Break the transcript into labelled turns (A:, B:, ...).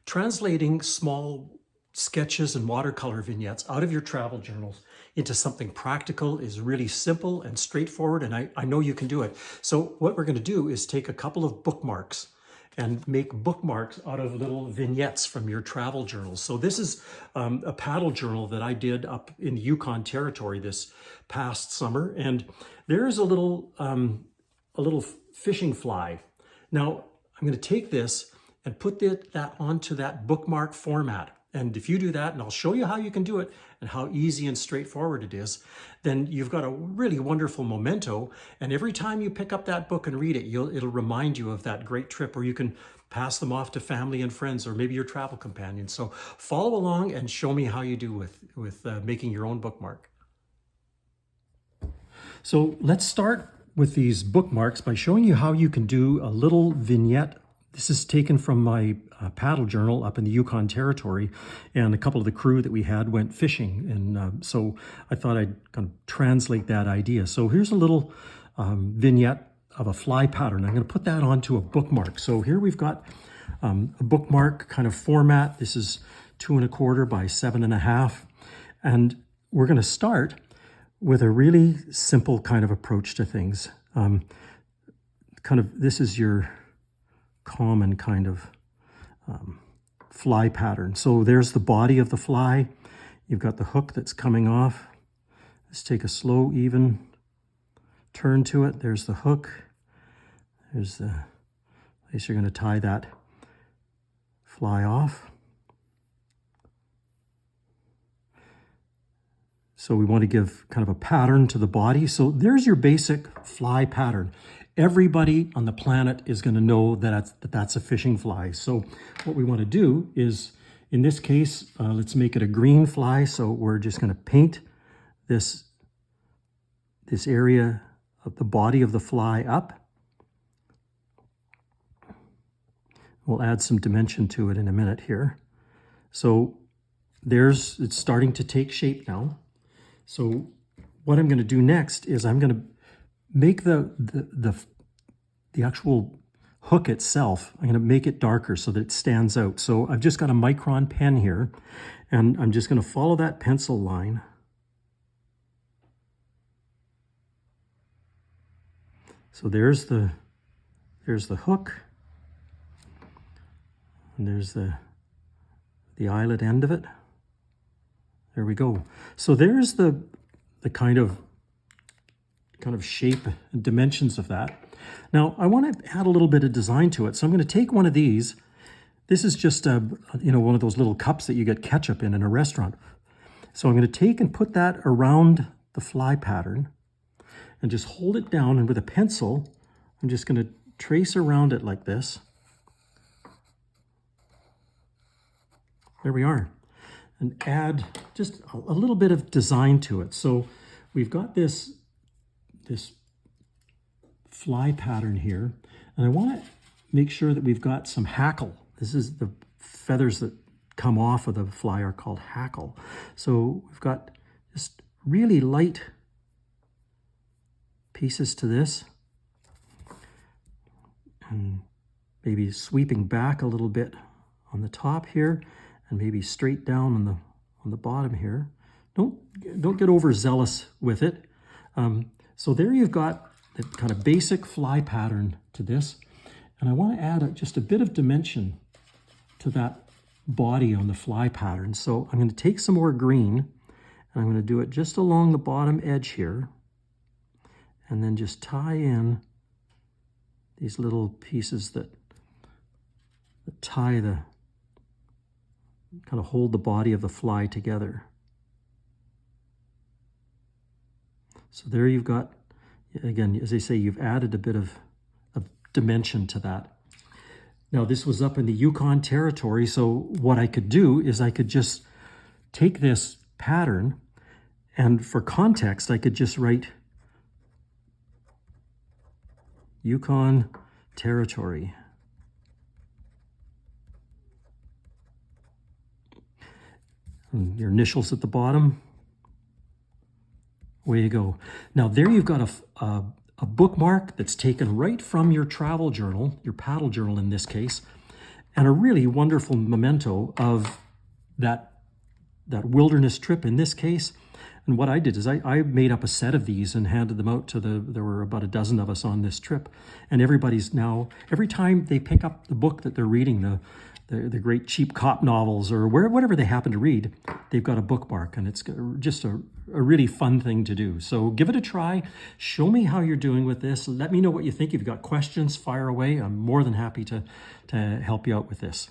A: translating small sketches and watercolor vignettes out of your travel journals into something practical is really simple and straightforward, and I know you can do it. So what we're going to do is take a couple of bookmarks and make bookmarks out of little vignettes from your travel journals. So this is a paddle journal that I did up in the Yukon Territory this past summer, and there's a little fishing fly. Now I'm going to take this and put that onto that bookmark format. And if you do that, and I'll show you how you can do it and how easy and straightforward it is, then you've got a really wonderful memento. And every time you pick up that book and read it, it'll remind you of that great trip, or you can pass them off to family and friends, or maybe your travel companions. So follow along and show me how you do with making your own bookmark. So let's start with these bookmarks by showing you how you can do a little vignette. This is taken from my paddle journal up in the Yukon Territory, and a couple of the crew that we had went fishing, and so I thought I'd kind of translate that idea. So here's a little vignette of a fly pattern. I'm going to put that onto a bookmark. So here we've got a bookmark kind of format. This is 2 1/4 by 7.5, and we're going to start with a really simple kind of approach to things. This is your common kind of fly pattern. So there's the body of the fly. You've got the hook that's coming off. Let's take a slow, even turn to it. There's the hook. There's the place you're going to tie that fly off. So we want to give kind of a pattern to the body. So there's your basic fly pattern. Everybody on the planet is going to know that's a fishing fly. So what we want to do is, in this case, let's make it a green fly. So we're just going to paint this area of the body of the fly up. We'll add some dimension to it in a minute here. So it's starting to take shape now. So what I'm going to do next is I'm going to make the actual hook itself, I'm going to make it darker so that it stands out. So I've just got a micron pen here, and I'm just going to follow that pencil line. So there's the hook, and there's the eyelet end of it. There we go. So there's the kind of shape and dimensions of that. Now I want to add a little bit of design to it. So I'm going to take one of these. This is just one of those little cups that you get ketchup in a restaurant. So I'm going to take and put that around the fly pattern and just hold it down, and with a pencil I'm just going to trace around it like this. There we are. And add just a little bit of design to it. So we've got this fly pattern here, and I want to make sure that we've got some hackle. This is the feathers that come off of the fly are called hackle. So we've got just really light pieces to this, and maybe sweeping back a little bit on the top here, and maybe straight down on the bottom here. Don't get overzealous with it. So there you've got the kind of basic fly pattern to this, and I want to add just a bit of dimension to that body on the fly pattern. So I'm going to take some more green, and I'm going to do it just along the bottom edge here, and then just tie in these little pieces that tie kind of hold the body of the fly together. So there you've got, again, as I say, you've added a bit of dimension to that. Now this was up in the Yukon Territory, so what I could do is I could just take this pattern, and for context I could just write Yukon Territory. And your initials at the bottom. Away you go. Now there you've got a bookmark that's taken right from your travel journal, your paddle journal in this case, and a really wonderful memento of that wilderness trip in this case. And what I did is I made up a set of these and handed them out to there were about a dozen of us on this trip. And everybody's now, every time they pick up the book that they're reading, the great cheap cop novels or whatever they happen to read, they've got a bookmark, and it's just a really fun thing to do. So give it a try. Show me how you're doing with this. Let me know what you think. If you've got questions, fire away. I'm more than happy to help you out with this.